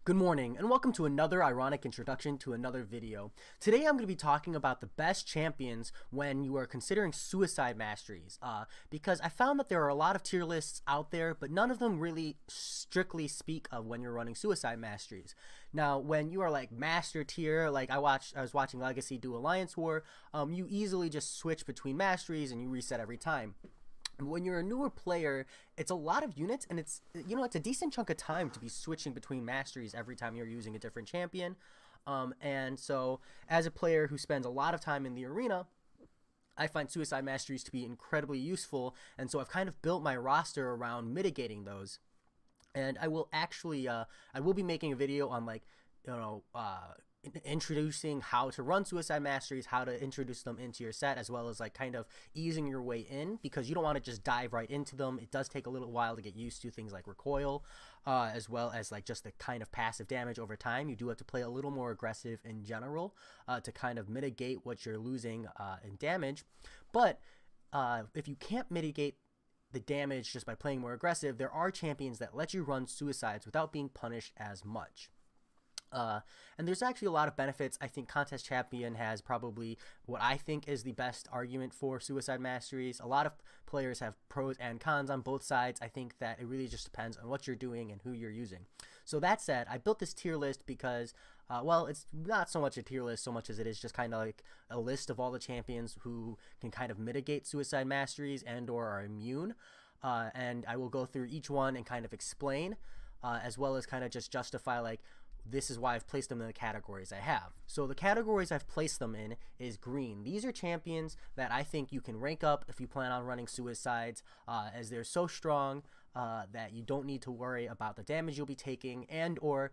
Good morning, and welcome to another ironic introduction to another video. Today I'm going to be talking about the best champions when you are considering suicide masteries, because I found that there are a lot of tier lists out there, but none of them really strictly speak of when you're running suicide masteries. Now, when you are like master tier, like I was watching Legacy do Alliance War, you easily just switch between masteries and you reset every time. When you're a newer player, it's a lot of units, and it's a decent chunk of time to be switching between masteries every time you're using a different champion. And so as a player who spends a lot of time in the arena, I find suicide masteries to be incredibly useful, and so I've kind of built my roster around mitigating those. And I will actually I will be making a video on introducing how to run suicide masteries, how to introduce them into your set, as well as like kind of easing your way in, because you don't want to just dive right into them. It does take a little while to get used to things like recoil, as well as like just the kind of passive damage over time. You do have to play a little more aggressive in general to kind of mitigate what you're losing in damage. But if you can't mitigate the damage just by playing more aggressive, there are champions that let you run suicides without being punished as much. And there's actually a lot of benefits. I think Contest Champion has probably what I think is the best argument for suicide masteries. A lot of players have pros and cons on both sides. I think that it really just depends on what you're doing and who you're using. So that said, I built this tier list because, well, it's not so much a tier list so much as it is just kind of like a list of all the champions who can kind of mitigate suicide masteries and or are immune. And I will go through each one and kind of explain, as well as kind of just justify like, this is why I've placed them in the categories I have. So the categories I've placed them in is green. These are champions that I think you can rank up if you plan on running suicides, as they're so strong that you don't need to worry about the damage you'll be taking, and or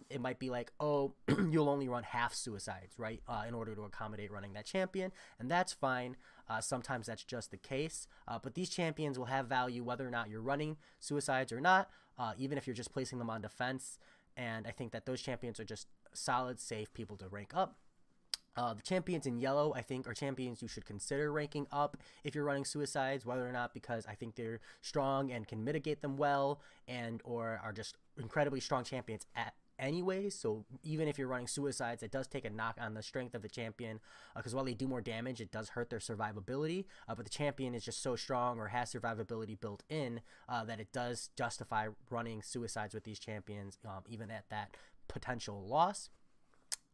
it might be like, oh, you'll only run half suicides, right, in order to accommodate running that champion, and that's fine. Sometimes that's just the case, but these champions will have value whether or not you're running suicides or not, even if you're just placing them on defense. And I think that those champions are just solid, safe people to rank up. The champions in yellow, I think, are champions you should consider ranking up if you're running suicides, whether or not because I think they're strong and can mitigate them well, and or are just incredibly strong champions anyways. So even if you're running suicides, it does take a knock on the strength of the champion, because while they do more damage, it does hurt their survivability, but the champion is just so strong or has survivability built in that it does justify running suicides with these champions, even at that potential loss.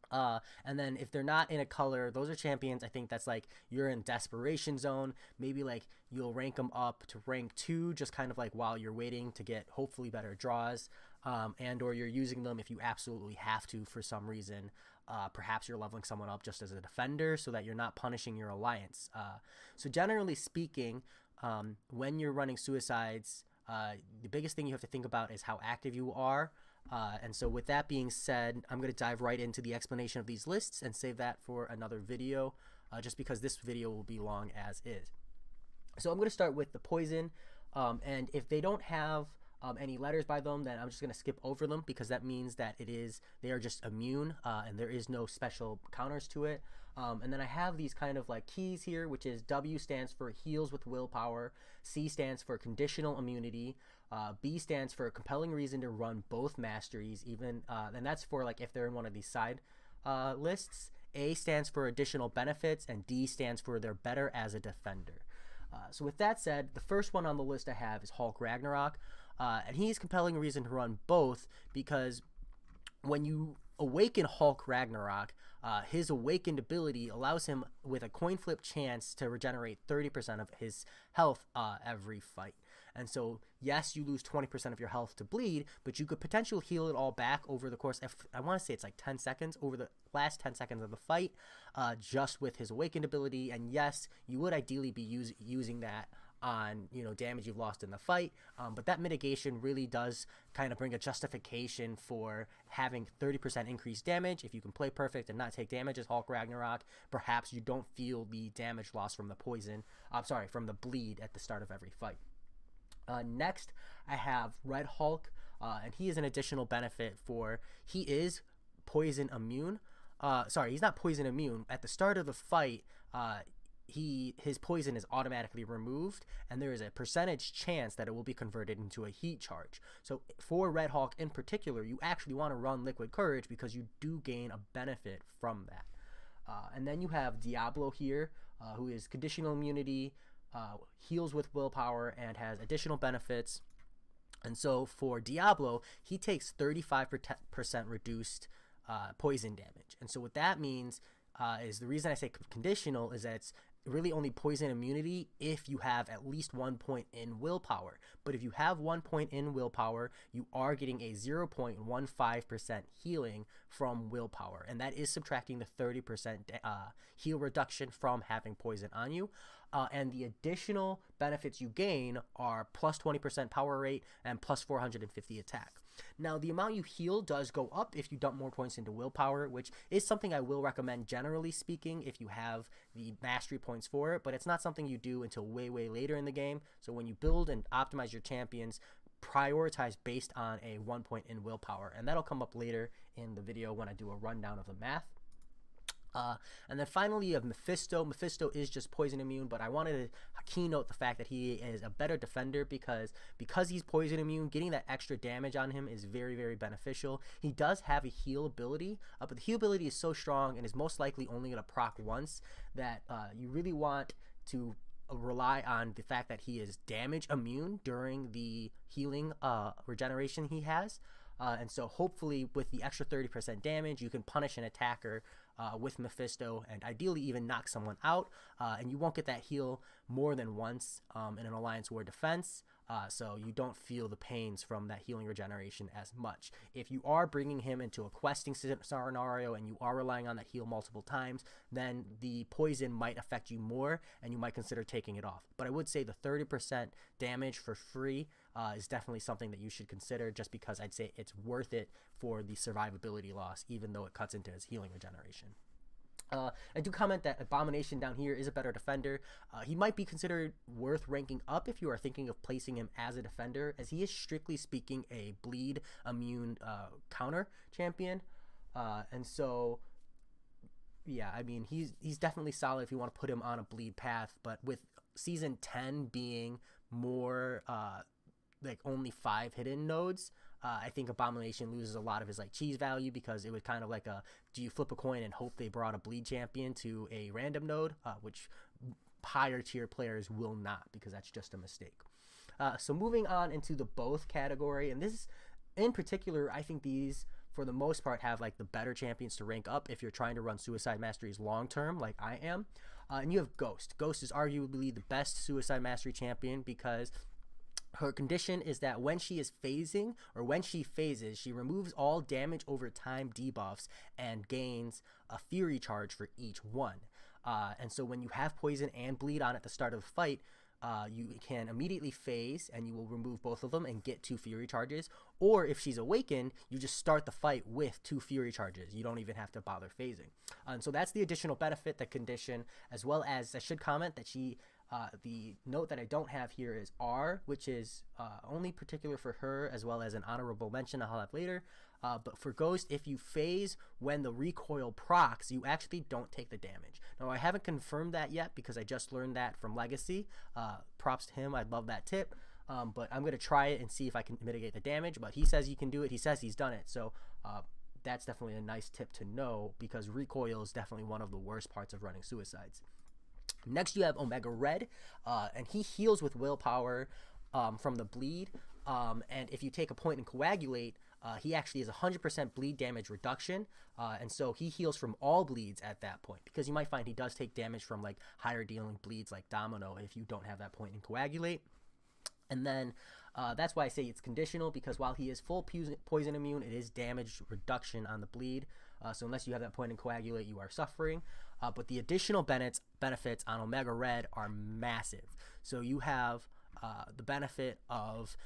And then if they're not in a color, those are champions I think that's like you're in desperation zone. Maybe like you'll rank them up to rank 2 just kind of like while you're waiting to get hopefully better draws, and or you're using them if you absolutely have to for some reason. Perhaps you're leveling someone up just as a defender so that you're not punishing your alliance. So generally speaking, when you're running suicides, the biggest thing you have to think about is how active you are. And so with that being said, I'm going to dive right into the explanation of these lists and save that for another video, just because this video will be long as is. So I'm going to start with the poison, and if they don't have any letters by them, then I'm just going to skip over them, because that means that they are just immune, and there is no special counters to it. And then I have these kind of like keys here, which is W stands for heals with willpower, C stands for conditional immunity, B stands for a compelling reason to run both masteries, even and that's for like if they're in one of these side lists. A stands for additional benefits, and D stands for they're better as a defender. So with that said, the first one on the list I have is Hulk Ragnarok, and he's compelling reason to run both, because when you awaken Hulk Ragnarok, his awakened ability allows him with a coin flip chance to regenerate 30% of his health every fight. And so yes, you lose 20% of your health to bleed, but you could potentially heal it all back over the course of, I want to say it's like 10 seconds, over the last 10 seconds of the fight, just with his awakened ability. And yes, you would ideally be using that on damage you've lost in the fight, but that mitigation really does kind of bring a justification for having 30% increased damage. If you can play perfect and not take damage as Hulk Ragnarok, perhaps you don't feel the damage loss from the poison, from the bleed at the start of every fight. Next I have Red Hulk, and he is an additional benefit for, he is poison immune. He's not poison immune. At the start of the fight, his poison is automatically removed, and there is a percentage chance that it will be converted into a heat charge. So for Red Hawk in particular, you actually want to run Liquid Courage because you do gain a benefit from that. And then you have Diablo here, who is conditional immunity, heals with willpower, and has additional benefits. And so for Diablo, he takes 35% reduced poison damage. And so what that means is, the reason I say conditional is that it's really only poison immunity if you have at least 1 point in willpower. But if you have 1 point in willpower, you are getting a 0.15% healing from willpower, and that is subtracting the 30% heal reduction from having poison on you. And the additional benefits you gain are plus 20% power rate and plus 450 attack. Now, the amount you heal does go up if you dump more points into willpower, which is something I will recommend generally speaking if you have the mastery points for it, but it's not something you do until way later in the game. So when you build and optimize your champions, prioritize based on a 1 point in willpower, and that'll come up later in the video when I do a rundown of the math. And then finally you have Mephisto. Mephisto is just poison immune, but I wanted to keynote the fact that he is a better defender because he's poison immune. Getting that extra damage on him is very beneficial. He does have a heal ability, but the heal ability is so strong and is most likely only going to proc once that you really want to rely on the fact that he is damage immune during the healing regeneration he has. And so hopefully with the extra 30% damage, you can punish an attacker with Mephisto and ideally even knock someone out. And you won't get that heal more than once in an Alliance War defense. So you don't feel the pains from that healing regeneration as much. If you are bringing him into a questing scenario and you are relying on that heal multiple times, then the poison might affect you more and you might consider taking it off. But I would say the 30% damage for free is definitely something that you should consider, just because I'd say it's worth it for the survivability loss, even though it cuts into his healing regeneration. I do comment that Abomination down here is a better defender. He might be considered worth ranking up if you are thinking of placing him as a defender, as he is strictly speaking a bleed immune counter champion. And so, yeah, I mean, he's definitely solid if you want to put him on a bleed path, but with Season 10 being more like only 5 hidden nodes, I think Abomination loses a lot of his like cheese value, because it was kind of like a, do you flip a coin and hope they brought a bleed champion to a random node, which higher tier players will not, because that's just a mistake. So moving on into the both category, and this in particular, I think these for the most part have like the better champions to rank up if you're trying to run Suicide Masteries long term like I am. And you have Ghost. Ghost is arguably the best Suicide Mastery champion, because her condition is that when she is phasing, or when she phases, she removes all damage over time debuffs and gains a Fury charge for each one. And so when you have poison and bleed on at the start of the fight, you can immediately phase and you will remove both of them and get 2 Fury charges. Or if she's awakened, you just start the fight with 2 Fury charges. You don't even have to bother phasing. And so that's the additional benefit, the condition, as well as I should comment that she, the note that I don't have here is R, which is only particular for her, as well as an honorable mention I'll have later. But for Ghost, if you phase when the recoil procs, you actually don't take the damage. Now, I haven't confirmed that yet because I just learned that from Legacy. Props to him. I'd love that tip. But I'm going to try it and see if I can mitigate the damage. But he says he can do it. He says he's done it. So that's definitely a nice tip to know, because recoil is definitely one of the worst parts of running Suicides. Next, you have Omega Red, and he heals with willpower from the bleed. And if you take a point and coagulate, he actually has 100% bleed damage reduction, and so he heals from all bleeds at that point, because you might find he does take damage from like higher dealing bleeds like Domino if you don't have that point and coagulate. And then that's why I say it's conditional, because while he is full poison immune, it is damage reduction on the bleed. So unless you have that point and coagulate, you are suffering. But the additional benefits on Omega Red are massive. So you have the benefit of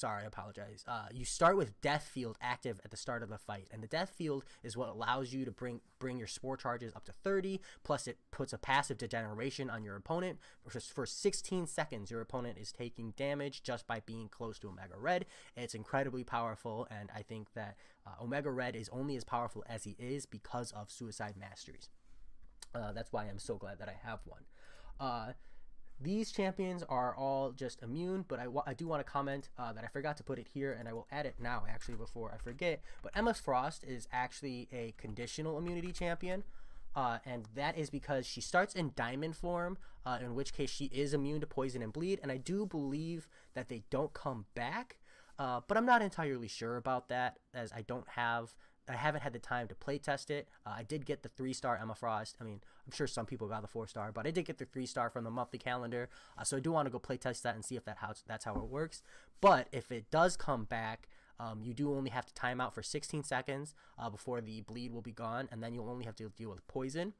sorry, I apologize. You start with Death Field active at the start of the fight, and the Death Field is what allows you to bring your spore charges up to 30, plus it puts a passive degeneration on your opponent. For 16 seconds, your opponent is taking damage just by being close to Omega Red. It's incredibly powerful, and I think that Omega Red is only as powerful as he is because of Suicide Masteries. That's why I'm so glad that I have one. These champions are all just immune, but I do want to comment that I forgot to put it here, and I will add it now, actually, before I forget. But Emma Frost is actually a conditional immunity champion, and that is because she starts in diamond form, in which case she is immune to poison and bleed, and I do believe that they don't come back, but I'm not entirely sure about that, as I haven't had the time to play test it. I did get the 3-star Emma Frost. I mean, I'm sure some people got the 4-star, but I did get the 3-star from the monthly calendar. So I do want to go play test that and see if that's how it works. But if it does come back, you do only have to time out for 16 seconds before the bleed will be gone, and then you'll only have to deal with poison,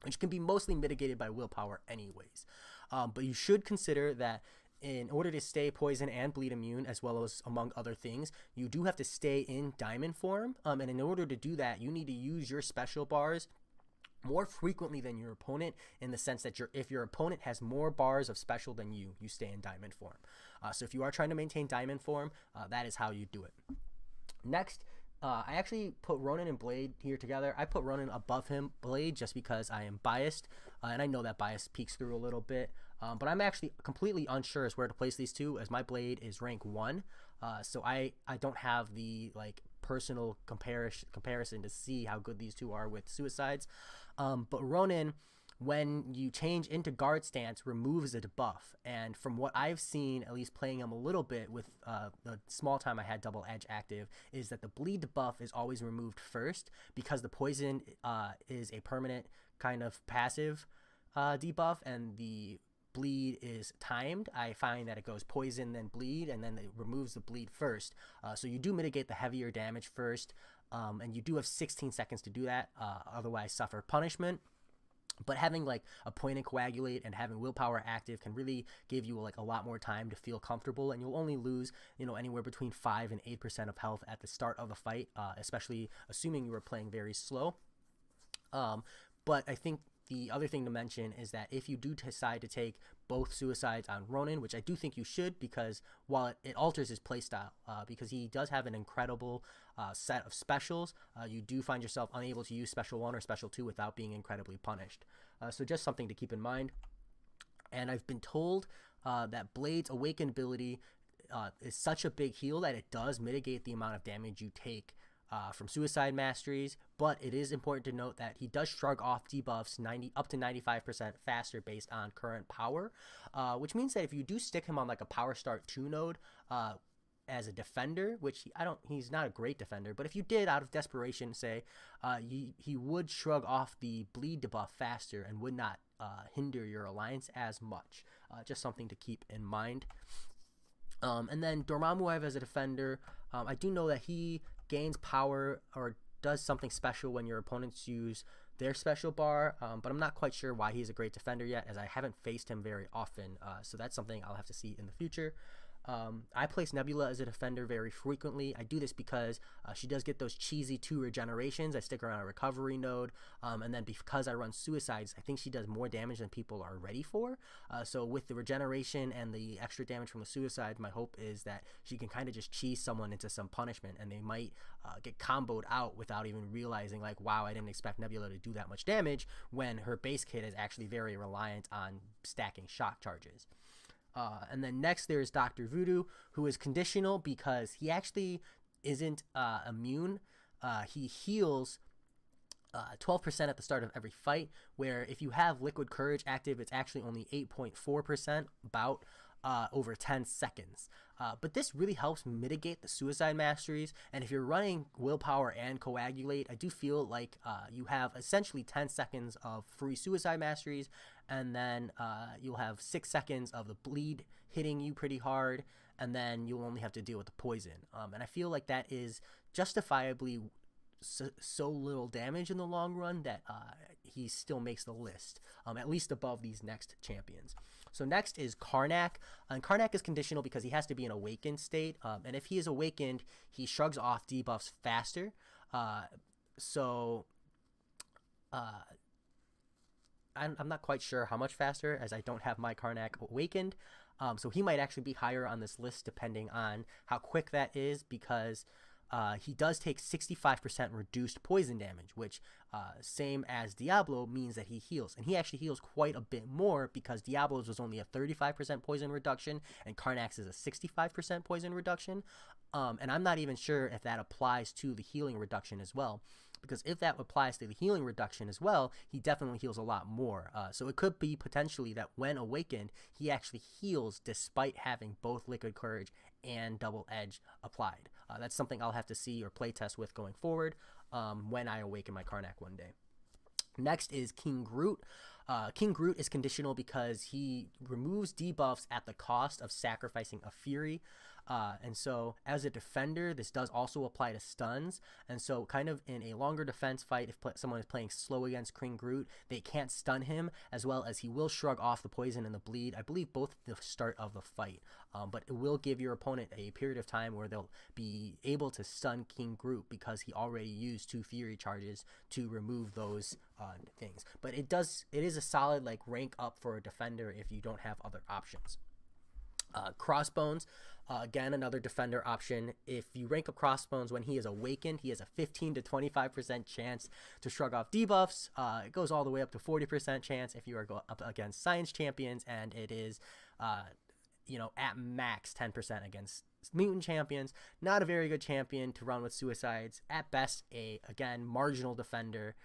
which can be mostly mitigated by willpower anyways. But you should consider that in order to stay poison and bleed immune, as well as among other things, you do have to stay in diamond form. And in order to do that, you need to use your special bars more frequently than your opponent, in the sense that if your opponent has more bars of special than you stay in diamond form. So if you are trying to maintain diamond form, that is how you do it. Next, I actually put Ronin and Blade here together. I put Ronin above him, Blade, just because I am biased, and I know that bias peeks through a little bit. But I'm actually completely unsure as where to place these two, as my Blade is rank 1. So I don't have the personal comparison to see how good these two are with Suicides. But Ronin, when you change into guard stance, removes a debuff. And from what I've seen, at least playing him a little bit with the small time I had Double Edge active, is that the bleed debuff is always removed first, because the poison is a permanent kind of passive debuff, and the bleed is timed. I find that it goes poison, then bleed, and then it removes the bleed first. So you do mitigate the heavier damage first, and you do have 16 seconds to do that, otherwise suffer punishment. But having a point and coagulate and having willpower active can really give you a lot more time to feel comfortable, and you'll only lose anywhere between 5 and 8% of health at the start of the fight, especially assuming you were playing very slow. But I think the other thing to mention is that if you do decide to take both Suicides on Ronin, which I do think you should, because while it alters his playstyle, because he does have an incredible set of specials, you do find yourself unable to use Special 1 or Special 2 without being incredibly punished. So just something to keep in mind. And I've been told that Blade's Awakened ability is such a big heal that it does mitigate the amount of damage you take from Suicide Masteries, but it is important to note that he does shrug off debuffs up to 95% faster based on current power, which means that if you do stick him on a Power Start 2 node as a defender, which he's not a great defender, but if you did out of desperation, say, he would shrug off the bleed debuff faster and would not hinder your alliance as much. Just something to keep in mind. And then Dormammu as a defender, I do know that he gains power or does something special when your opponents use their special bar, but I'm not quite sure why he's a great defender yet, as I haven't faced him very often, so that's something I'll have to see in the future. I place Nebula as a defender very frequently. I do this because she does get those cheesy 2 regenerations. I stick her on a recovery node, and then because I run Suicides, I think she does more damage than people are ready for. So with the regeneration and the extra damage from the Suicide, my hope is that she can kind of just cheese someone into some punishment, and they might get comboed out without even realizing, wow, I didn't expect Nebula to do that much damage, when her base kit is actually very reliant on stacking shock charges. And then next there's Dr. Voodoo, who is conditional because he actually isn't immune. He heals 12% at the start of every fight, where if you have Liquid Courage active, it's actually only 8.4% about over 10 seconds. But this really helps mitigate the Suicide Masteries, and if you're running Willpower and Coagulate, I do feel like you have essentially 10 seconds of free Suicide Masteries, and then you'll have 6 seconds of the bleed hitting you pretty hard, and then you'll only have to deal with the poison. And I feel like that is justifiably so little damage in the long run that he still makes the list, at least above these next champions. So next is Karnak. And Karnak is conditional because he has to be in awakened state. And if he is awakened, he shrugs off debuffs faster. So I'm not quite sure how much faster, as I don't have my Karnak awakened. So he might actually be higher on this list depending on how quick that is, because he does take 65% reduced poison damage, which same as Diablo means that he heals. And he actually heals quite a bit more, because Diablo's was only a 35% poison reduction and Karnak's is a 65% poison reduction. And I'm not even sure if that applies to the healing reduction as well, because if that applies to the healing reduction as well, he definitely heals a lot more. So it could be potentially that when awakened, he actually heals despite having both Liquid Courage and Double Edge applied. That's something I'll have to see or playtest with going forward when I awaken my Karnak one day. Next is King Groot. King Groot is conditional because he removes debuffs at the cost of sacrificing a Fury. And so as a defender, this does also apply to stuns. And so kind of in a longer defense fight, if someone is playing slow against King Groot, they can't stun him, as well as he will shrug off the poison and the bleed, I believe both at the start of the fight. But it will give your opponent a period of time where they'll be able to stun King Groot because he already used 2 Fury charges to remove those things. But it is a solid like rank up for a defender if you don't have other options. Crossbones, again, another defender option. If you rank up Crossbones when he is awakened, he has a 15 to 25% chance to shrug off debuffs. It goes all the way up to 40% chance if you are up against Science Champions, and it is, at max 10% against Mutant Champions. Not a very good champion to run with Suicides. At best, again, marginal defender.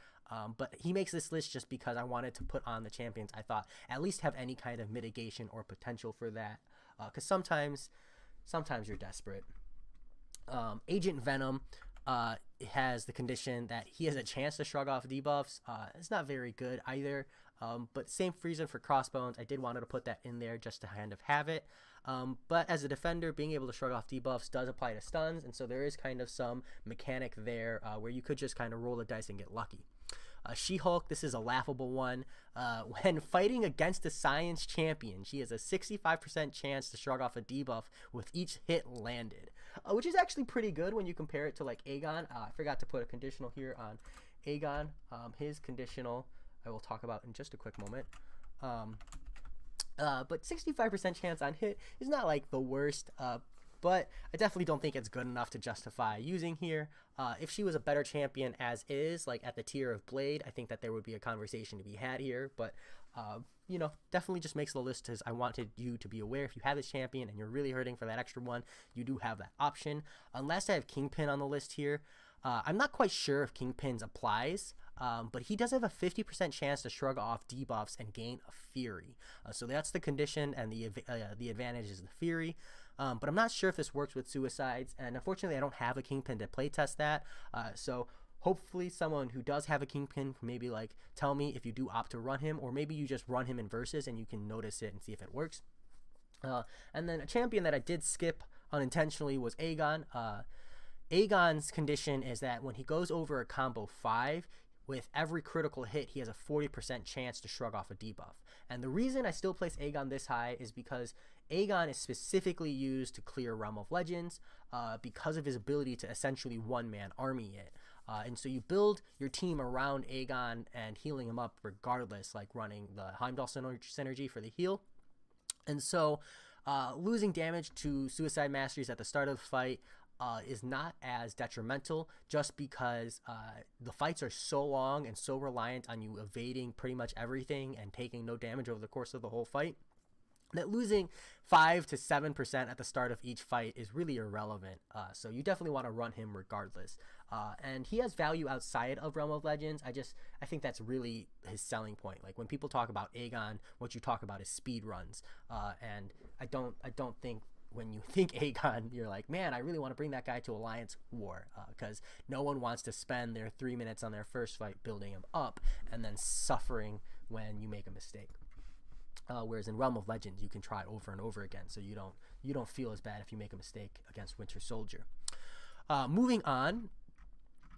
But he makes this list just because I wanted to put on the champions I thought at least have any kind of mitigation or potential for that. Because sometimes you're desperate. Agent Venom has the condition that he has a chance to shrug off debuffs. It's not very good either. But same reason for Crossbones. I did wanted to put that in there just to kind of have it. But as a defender, being able to shrug off debuffs does apply to stuns, and so there is kind of some mechanic there where you could just kind of roll the dice and get lucky. She-Hulk, this is a laughable one. When fighting against a Science Champion, she has a 65% chance to shrug off a debuff with each hit landed, which is actually pretty good when you compare it to like Aegon. I forgot to put a conditional here on Aegon. His conditional I will talk about in just a quick moment. But 65% chance on hit is not like the worst, but I definitely don't think it's good enough to justify using here. If she was a better champion as is, like at the tier of Blade, I think that there would be a conversation to be had here, but definitely just makes the list, as I wanted you to be aware if you have this champion and you're really hurting for that extra one, you do have that option. Unless I have Kingpin on the list here. I'm not quite sure if Kingpin's applies, but he does have a 50% chance to shrug off debuffs and gain a Fury. So that's the condition, and the advantage is the Fury. But I'm not sure if this works with Suicides, and unfortunately I don't have a Kingpin to playtest that. So hopefully someone who does have a Kingpin can maybe like tell me if you do opt to run him, or maybe you just run him in versus and you can notice it and see if it works. And then a champion that I did skip unintentionally was Aegon. Aegon's condition is that when he goes over a combo 5, with every critical hit, he has a 40% chance to shrug off a debuff. And the reason I still place Aegon this high is because Aegon is specifically used to clear Realm of Legends because of his ability to essentially one-man army it. And so you build your team around Aegon and healing him up regardless, like running the Heimdall synergy for the heal. And so losing damage to Suicide Masteries at the start of the fight is not as detrimental, just because the fights are so long and so reliant on you evading pretty much everything and taking no damage over the course of the whole fight, that losing 5 to 7% at the start of each fight is really irrelevant. So you definitely want to run him regardless. And he has value outside of Realm of Legends. I think that's really his selling point. Like when people talk about Aegon, what you talk about is speed runs. And I don't think when you think Aegon, you're like, man, I really want to bring that guy to Alliance War, because no one wants to spend their 3 minutes on their first fight building him up and then suffering when you make a mistake. Whereas in Realm of Legends, you can try over and over again, so you don't feel as bad if you make a mistake against Winter Soldier. Moving on,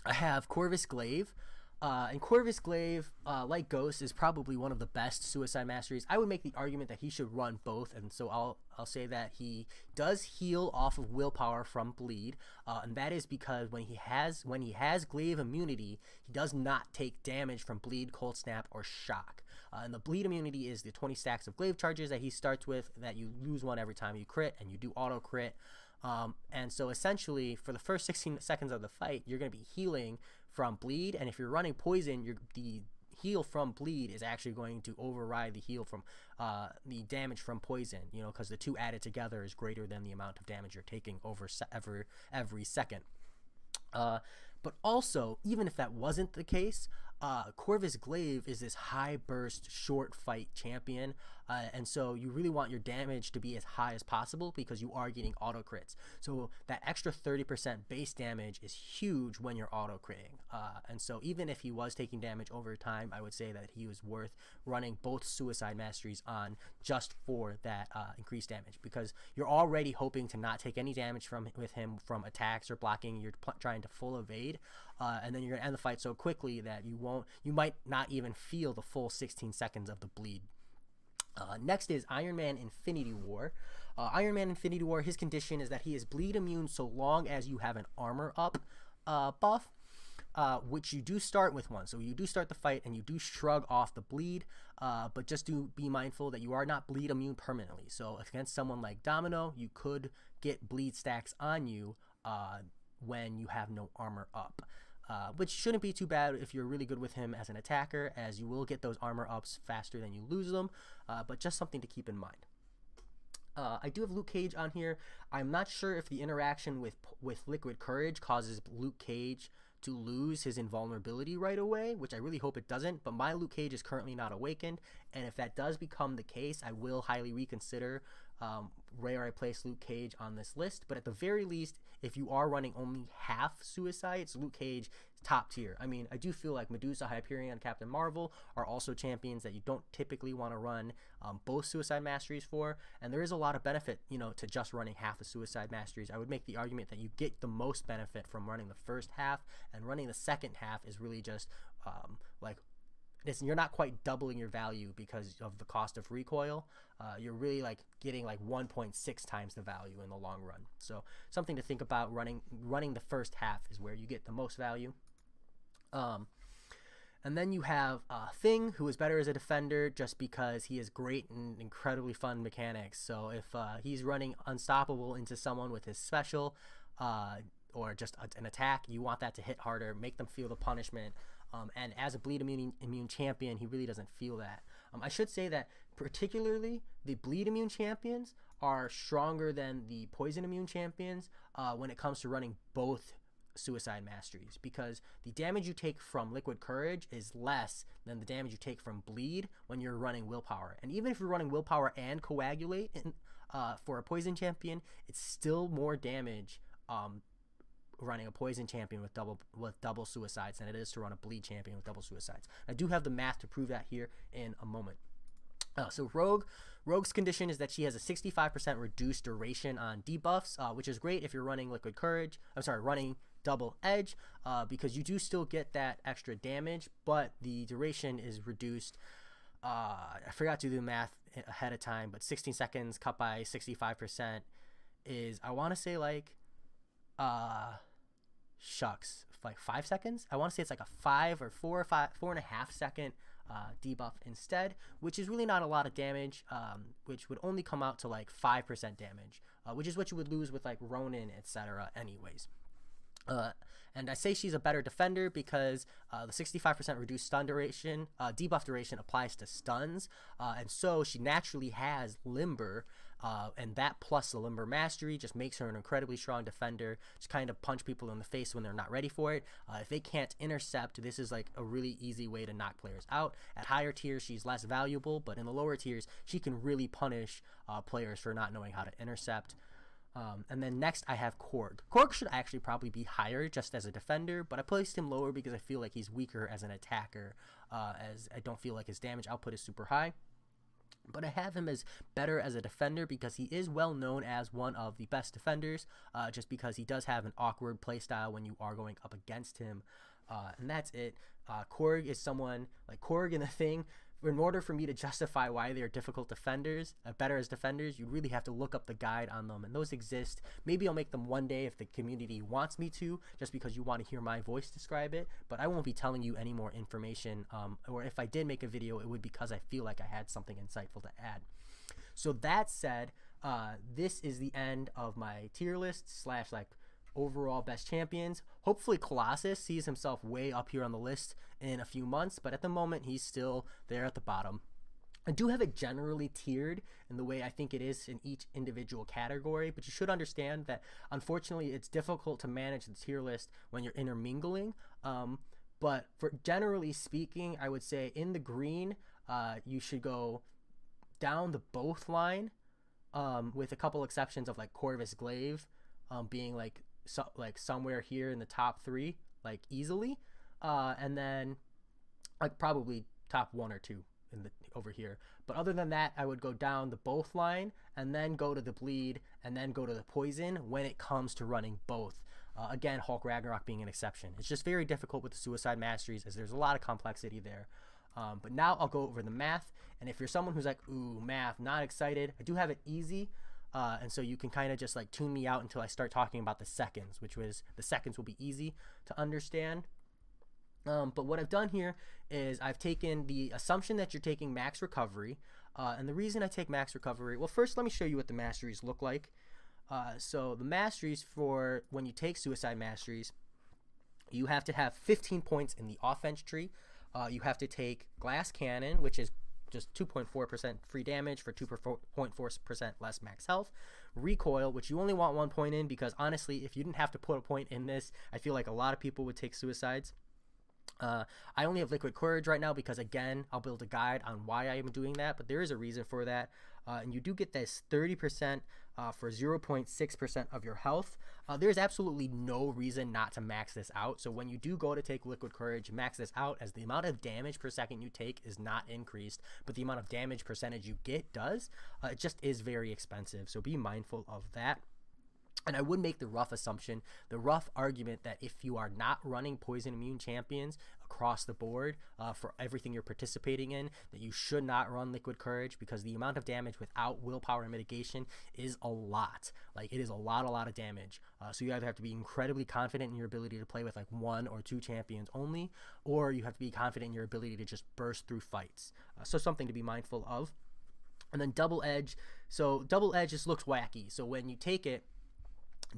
I have Corvus Glaive. And Corvus Glaive, like Ghost, is probably one of the best Suicide Masteries. I would make the argument that he should run both, and so I'll say that he does heal off of willpower from bleed, and that is because when he has Glaive immunity, he does not take damage from bleed, cold snap, or shock. And the bleed immunity is the 20 stacks of Glaive charges that he starts with, that you lose one every time you crit, and you do auto crit. And so essentially, for the first 16 seconds of the fight, you're going to be healing from bleed, and if you're running poison, the heal from bleed is actually going to override the heal from the damage from poison, because the two added together is greater than the amount of damage you're taking over every second. But also, even if that wasn't the case, Corvus Glaive is this high burst, short fight champion, and so you really want your damage to be as high as possible because you are getting auto crits. So that extra 30% base damage is huge when you're auto critting. And so even if he was taking damage over time, I would say that he was worth running both Suicide Masteries on just for that increased damage, because you're already hoping to not take any damage with him from attacks or blocking. You're trying to full evade, and then you're gonna end the fight so quickly that you might not even feel the full 16 seconds of the bleed. Next is Iron Man Infinity War. Iron Man Infinity War, his condition is that he is bleed immune so long as you have an armor up buff, which you do start with one. So you do start the fight and you do shrug off the bleed, but just do be mindful that you are not bleed immune permanently. So against someone like Domino, you could get bleed stacks on you when you have no armor up. Which shouldn't be too bad if you're really good with him as an attacker, as you will get those armor ups faster than you lose them, but just something to keep in mind. I do have Luke Cage on here. I'm not sure if the interaction with Liquid Courage causes Luke Cage to lose his invulnerability right away, which I really hope it doesn't, but my Luke Cage is currently not awakened, and if that does become the case, I will highly reconsider where I place Luke Cage on this list. But at the very least, if you are running only half Suicides, Luke Cage is top tier. I mean, I do feel like Medusa, Hyperion, Captain Marvel are also champions that you don't typically want to run both Suicide Masteries for, and there is a lot of benefit, to just running half the Suicide Masteries. I would make the argument that you get the most benefit from running the first half, and running the second half is really just you're not quite doubling your value because of the cost of recoil. You're really getting 1.6 times the value in the long run. So something to think about. Running the first half is where you get the most value. And then you have Thing, who is better as a defender just because he is great and incredibly fun mechanics. So if he's running unstoppable into someone with his special or just an attack, you want that to hit harder, make them feel the punishment. And as a bleed immune champion, he really doesn't feel that. I should say that particularly the bleed immune champions are stronger than the poison immune champions when it comes to running both Suicide Masteries, because the damage you take from Liquid Courage is less than the damage you take from bleed when you're running Willpower. And even if you're running Willpower and Coagulate for a poison champion, it's still more damage running a poison champion with double suicides than it is to run a bleed champion with double suicides. I do have the math to prove that here in a moment. So Rogue's condition is that she has a 65% reduced duration on debuffs, which is great if you're running Liquid Courage. running Double Edge, because you do still get that extra damage, but the duration is reduced. I forgot to do the math ahead of time, but 16 seconds cut by 65% is, I want to say 5 seconds. I want to say it's a 4.5 second debuff instead, which is really not a lot of damage, which would only come out to 5% damage, which is what you would lose with Ronin, etc. anyways. And I say she's a better defender because the 65% reduced stun duration, debuff duration applies to stuns, and so she naturally has Limber, and that plus the Limber Mastery just makes her an incredibly strong defender. Just kind of punch people in the face when they're not ready for it. If they can't intercept, this is a really easy way to knock players out. At higher tiers, she's less valuable, but in the lower tiers, she can really punish players for not knowing how to intercept. And then next I have Korg. Korg should actually probably be higher just as a defender, but I placed him lower because I feel like he's weaker as an attacker, as I don't feel like his damage output is super high. But I have him as better as a defender because he is well known as one of the best defenders, just because he does have an awkward playstyle when you are going up against him. And that's it. Korg is someone like Korg in the thing. In order for me to justify why they're difficult defenders, better as defenders, you really have to look up the guide on them, and those exist. Maybe I'll make them one day if the community wants me to, just because you want to hear my voice describe it, but I won't be telling you any more information, or if I did make a video, it would be because I feel like I had something insightful to add. So that said, this is the end of my tier list / like overall best champions. Hopefully Colossus sees himself way up here on the list in a few months, but at the moment he's still there at the bottom. I do have it generally tiered in the way I think it is in each individual category, but you should understand that unfortunately it's difficult to manage the tier list when you're intermingling. But for generally speaking, I would say in the green, you should go down the both line, with a couple exceptions of like Corvus Glaive being like somewhere here in the top 3, like easily, and then like probably top 1 or 2 in the over here. But other than that, I would go down the both line and then go to the bleed and then go to the poison when it comes to running both. Again, Hulk Ragnarok being an exception. It's just very difficult with the Suicide Masteries as there's a lot of complexity there. But now I'll go over the math, and if you're someone who's like, ooh, math, not excited, I do have it easy. And so you can kind of just like tune me out until I start talking about the seconds, which was the seconds will be easy to understand. But what I've done here is I've taken the assumption that you're taking max recovery. And the reason I take max recovery, well, first let me show you what the masteries look like. So the masteries for when you take Suicide Masteries, you have to have 15 points in the offense tree. You have to take Glass Cannon, which is just 2.4% free damage for 2.4% less max health. Recoil, which you only want 1 point in, because honestly, if you didn't have to put a point in this, I feel like a lot of people would take Suicides. I only have Liquid Courage right now because, again, I'll build a guide on why I am doing that, but there is a reason for that. And you do get this 30% for 0.6% of your health. There's absolutely no reason not to max this out. So when you do go to take Liquid Courage, max this out, as the amount of damage per second you take is not increased, but the amount of damage percentage you get does. It just is very expensive, so be mindful of that. And I would make the rough assumption, the rough argument, that if you are not running poison immune champions across the board for everything you're participating in, that you should not run Liquid Courage, because the amount of damage without willpower and mitigation is a lot. Like, it is a lot of damage. So you either have to be incredibly confident in your ability to play with like 1 or 2 champions only, or you have to be confident in your ability to just burst through fights. So something to be mindful of. And then Double Edge. So Double Edge just looks wacky. So when you take it,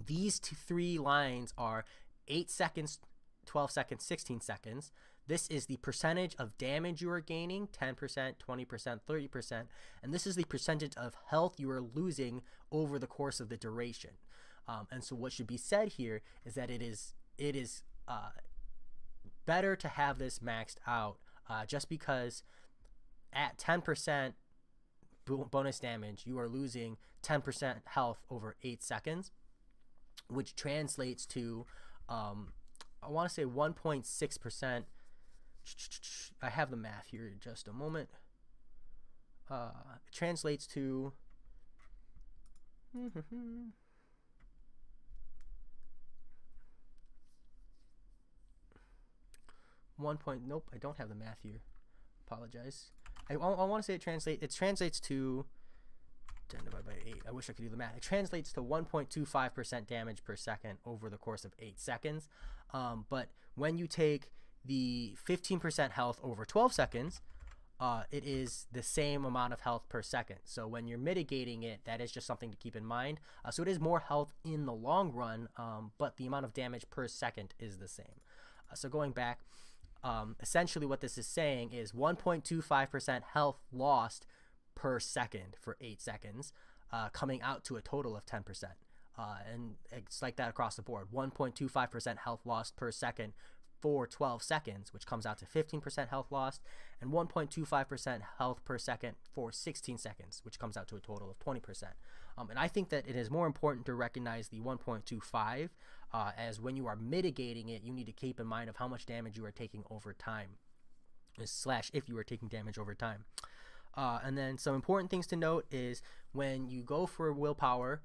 these 3 lines are 8 seconds, 12 seconds, 16 seconds. This is the percentage of damage you are gaining, 10%, 20%, 30%. And this is the percentage of health you are losing over the course of the duration. And so what should be said here is that it is better to have this maxed out, just because at 10% bonus damage, you are losing 10% health over 8 seconds. Which translates to, I want to say 1.6%. I have the math here in just a moment. It translates to 1 point. Nope, I don't have the math here. Apologize. I want to say it translates to 10 divided by 8. I wish I could do the math. It translates to 1.25% damage per second over the course of 8 seconds. But when you take the 15% health over 12 seconds, it is the same amount of health per second. So when you're mitigating it, that is just something to keep in mind. So it is more health in the long run, but the amount of damage per second is the same. So going back, essentially what this is saying is 1.25% health lost per second for 8 seconds, coming out to a total of 10%. And it's like that across the board. 1.25% health lost per second for 12 seconds, which comes out to 15% health lost, and 1.25% health per second for 16 seconds, which comes out to a total of 20%. And I think that it is more important to recognize the 1.25 as when you are mitigating it, you need to keep in mind of how much damage you are taking over time, / if you are taking damage over time. And then some important things to note is when you go for willpower,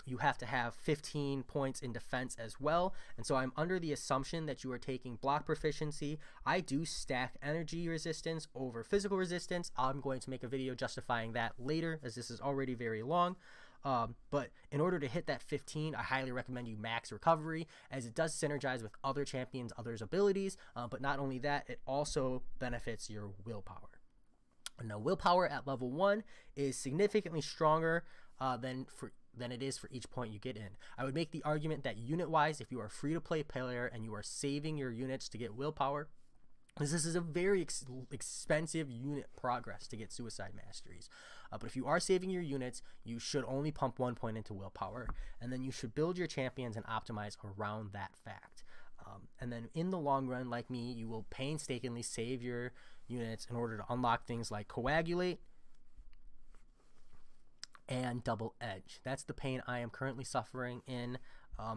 you have to have 15 points in defense as well. And so I'm under the assumption that you are taking block proficiency. I do stack energy resistance over physical resistance. I'm going to make a video justifying that later, as this is already very long. But in order to hit that 15, I highly recommend you max recovery, as it does synergize with other champions, others' abilities. But not only that, it also benefits your willpower. Now, willpower at level 1 is significantly stronger than it is for each point you get in. I would make the argument that unit-wise, if you are a free-to-play player and you are saving your units to get willpower, because this is a very expensive unit progress to get Suicide Masteries. But if you are saving your units, you should only pump 1 point into willpower, and then you should build your champions and optimize around that fact. And then in the long run, like me, you will painstakingly save your units in order to unlock things like Coagulate and Double Edge. That's the pain I am currently suffering in,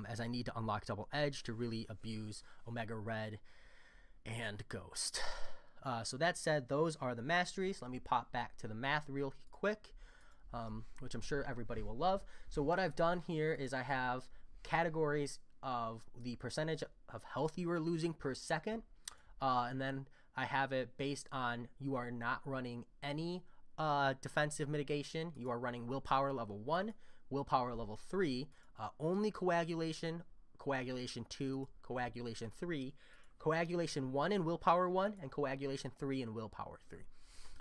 as I need to unlock Double Edge to really abuse Omega Red and Ghost. So that said, those are the masteries. Let me pop back to the math real quick, which I'm sure everybody will love. So what I've done here is I have categories of the percentage of health you are losing per second, and then I have it based on you are not running any defensive mitigation. You are running willpower level 1, willpower level 3, only coagulation, coagulation 2, coagulation 3, coagulation 1 and willpower 1, and coagulation 3 and willpower 3.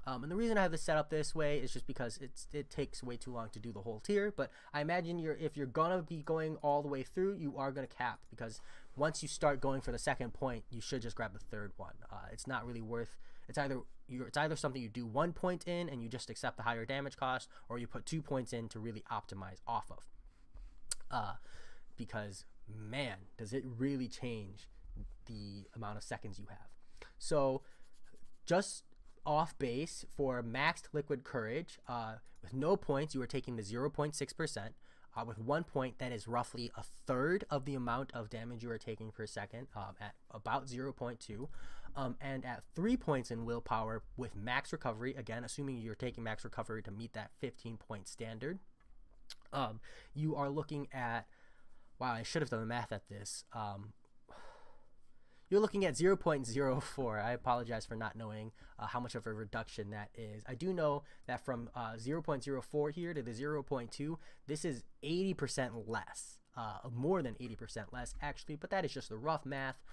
And the reason I have this set up this way is just because it takes way too long to do the whole tier. But I imagine if you're gonna be going all the way through, you are gonna cap, because once you start going for the second point, you should just grab the third one. It's not really worth. It's either something you do 1 point in and you just accept the higher damage cost, or you put 2 points in to really optimize off of. Because man, does it really change the amount of seconds you have. So just off base for maxed liquid courage, with no points, you are taking the 0.6%. With 1 point, that is roughly a third of the amount of damage you are taking per second, at about 0.2. And at 3 points in willpower with max recovery, again, assuming you're taking max recovery to meet that 15-point standard, you are looking at, wow, I should have done the math at this. You're looking at 0.04. I apologize for not knowing how much of a reduction that is. I do know that from 0.04 here to the 0.2, this is 80% less, more than 80% less actually, but that is just the rough math.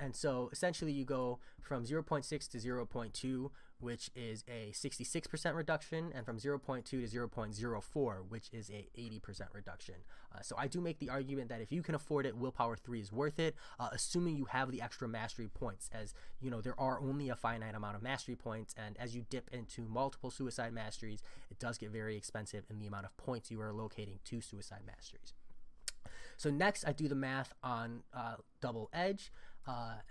And so essentially you go from 0.6 to 0.2, which is a 66% reduction, and from 0.2 to 0.04, which is a 80% reduction. So I do make the argument that if you can afford it, willpower 3 is worth it, assuming you have the extra mastery points, as you know, there are only a finite amount of mastery points, and as you dip into multiple suicide masteries, it does get very expensive in the amount of points you are locating to suicide masteries. So next I do the math on Double Edge.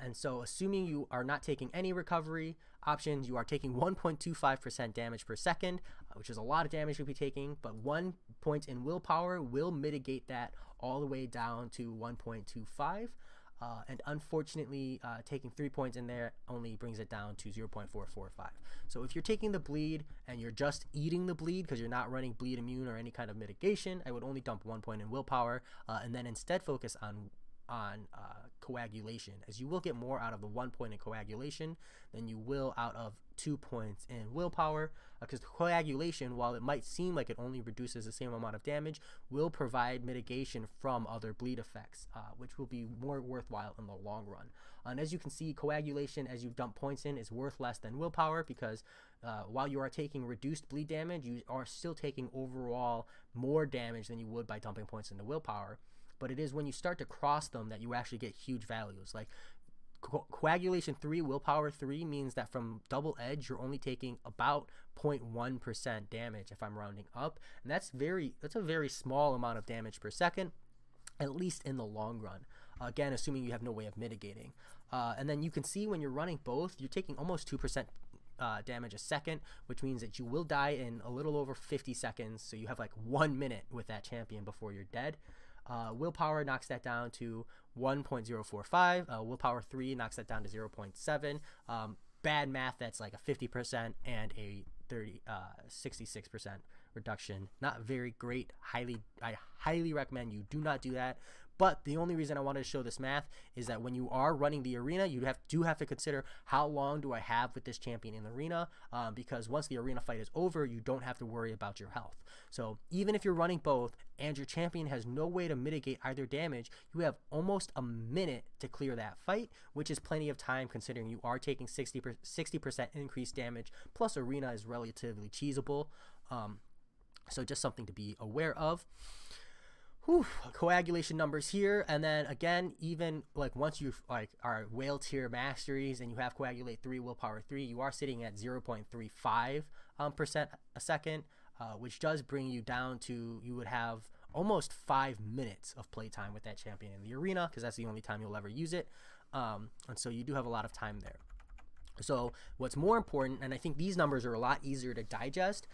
And so assuming you are not taking any recovery options, you are taking 1.25% damage per second, which is a lot of damage you'll be taking, but 1 point in willpower will mitigate that all the way down to 1.25. And unfortunately, taking 3 points in there only brings it down to 0.445. So if you're taking the bleed and you're just eating the bleed because you're not running bleed immune or any kind of mitigation, I would only dump 1 point in willpower, and then instead focus on coagulation, as you will get more out of the 1 point in coagulation than you will out of 2 points in willpower, because coagulation, while it might seem like it only reduces the same amount of damage, will provide mitigation from other bleed effects, which will be more worthwhile in the long run. And as you can see, coagulation, as you dump points in, is worth less than willpower, because while you are taking reduced bleed damage, you are still taking overall more damage than you would by dumping points into willpower. But it is when you start to cross them that you actually get huge values. Like coagulation 3, willpower 3 means that from Double Edge you're only taking about 0.1% damage, if I'm rounding up, and that's a very small amount of damage per second, at least in the long run. Again, assuming you have no way of mitigating. And then you can see when you're running both, you're taking almost 2% damage a second, which means that you will die in a little over 50 seconds. So you have like 1 minute with that champion before you're dead. Willpower knocks that down to 1.045. Willpower 3 knocks that down to 0.7. Bad math, that's like a 50% and a 66% reduction. Not very great. I highly recommend you do not do that. But the only reason I wanted to show this math is that when you are running the arena, you do have to consider how long do I have with this champion in the arena, because once the arena fight is over, you don't have to worry about your health. So even if you're running both and your champion has no way to mitigate either damage, you have almost a minute to clear that fight, which is plenty of time considering you are taking 60% increased damage, plus arena is relatively cheesable. So just something to be aware of. Coagulation numbers here, and then again, even like once you are whale tier masteries and you have coagulate 3, willpower 3, you are sitting at 0.35% a second, which does bring you down to, you would have almost 5 minutes of playtime with that champion in the arena, because that's the only time you'll ever use it, and so you do have a lot of time there. So what's more important, and I think these numbers are a lot easier to digest,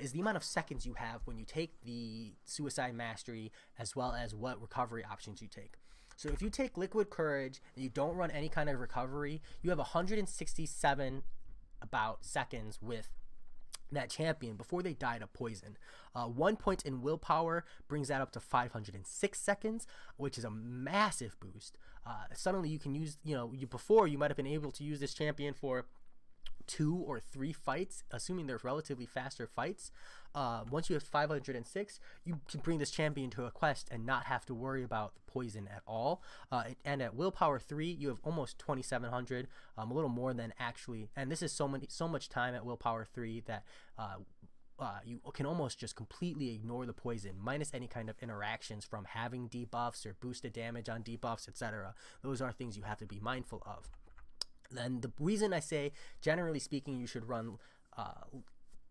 is the amount of seconds you have when you take the Suicide Mastery, as well as what recovery options you take. So if you take Liquid Courage and you don't run any kind of recovery, you have 167 about seconds with that champion before they die to poison. 1 point in willpower brings that up to 506 seconds, which is a massive boost. Suddenly you can use, before you might have been able to use this champion for 2 or 3 fights, assuming they're relatively faster fights. Once you have 506, you can bring this champion to a quest and not have to worry about the poison at all. And at willpower 3, you have almost 2700, a little more than actually, and this is so much time at willpower 3 that you can almost just completely ignore the poison, minus any kind of interactions from having debuffs or boosted damage on debuffs, etc. Those are things you have to be mindful of. Then the reason I say, generally speaking, you should run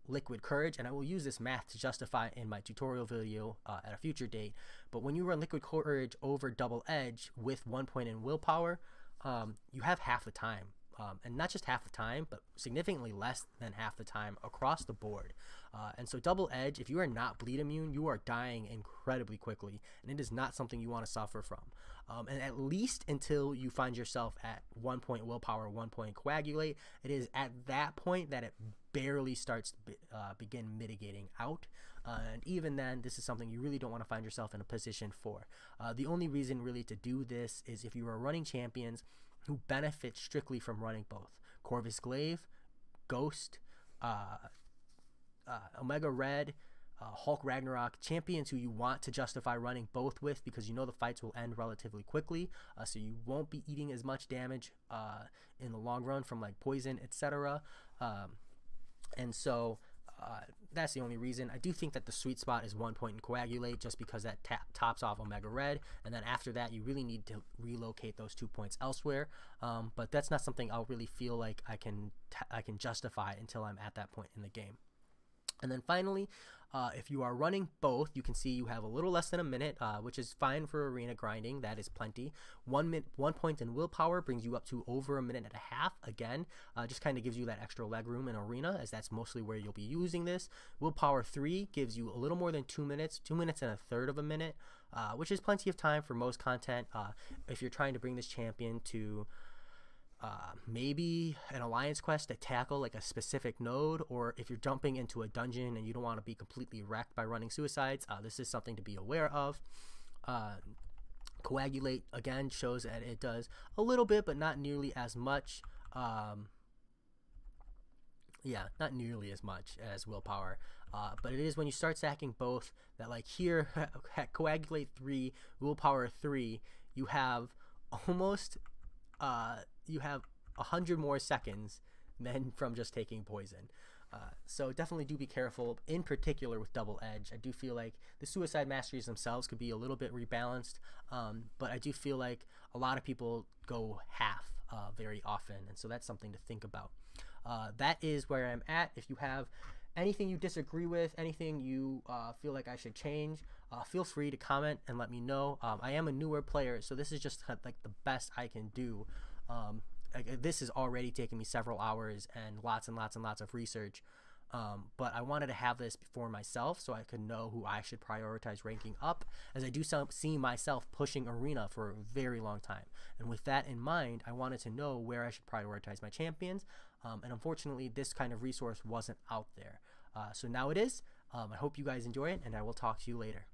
Liquid Courage, and I will use this math to justify in my tutorial video at a future date, but when you run Liquid Courage over Double Edge with 1 point in willpower, you have half the time. And not just half the time, but significantly less than half the time across the board. And so Double Edge, if you are not bleed immune, you are dying incredibly quickly, and it is not something you want to suffer from. And at least until you find yourself at 1 point willpower, 1 point coagulate, it is at that point that it barely starts to begin mitigating out. And even then, this is something you really don't want to find yourself in a position for. The only reason really to do this is if you are running champions who benefit strictly from running both. Corvus Glaive, Ghost, Omega Red, Hulk Ragnarok, champions who you want to justify running both with, because you know the fights will end relatively quickly, so you won't be eating as much damage in the long run from like poison, etc. And so that's the only reason. I do think that the sweet spot is 1 point in coagulate, just because that tops off Omega Red, and then after that you really need to relocate those 2 points elsewhere. But that's not something I'll really feel like I can justify until I'm at that point in the game. And then finally, if you are running both, you can see you have a little less than a minute, which is fine for arena grinding. That is plenty. 1 point in willpower brings you up to over a minute and a half. Again, just kind of gives you that extra leg room in arena, as that's mostly where you'll be using this. Willpower 3 gives you a little more than 2 minutes, 2 minutes and a third of a minute, which is plenty of time for most content. If you're trying to bring this champion to maybe an alliance quest to tackle like a specific node, or if you're jumping into a dungeon and you don't want to be completely wrecked by running suicides, this is something to be aware of. Coagulate again shows that it does a little bit, but not nearly as much. Yeah, not nearly as much as willpower, but it is when you start stacking both that, like here, coagulate 3, willpower 3, you have almost you have 100 more seconds than from just taking poison. So definitely do be careful, in particular with Double Edge. I do feel like the Suicide Masteries themselves could be a little bit rebalanced, but I do feel like a lot of people go half very often, and so that's something to think about. That is where I'm at. If you have anything you disagree with, anything you feel like I should change, feel free to comment and let me know. I am a newer player, so this is just like the best I can do. This has already taken me several hours and lots of research, but I wanted to have this for myself so I could know who I should prioritize ranking up, as I do see myself pushing arena for a very long time, and with that in mind, I wanted to know where I should prioritize my champions, and unfortunately this kind of resource wasn't out there, so now it is. I hope you guys enjoy it, and I will talk to you later.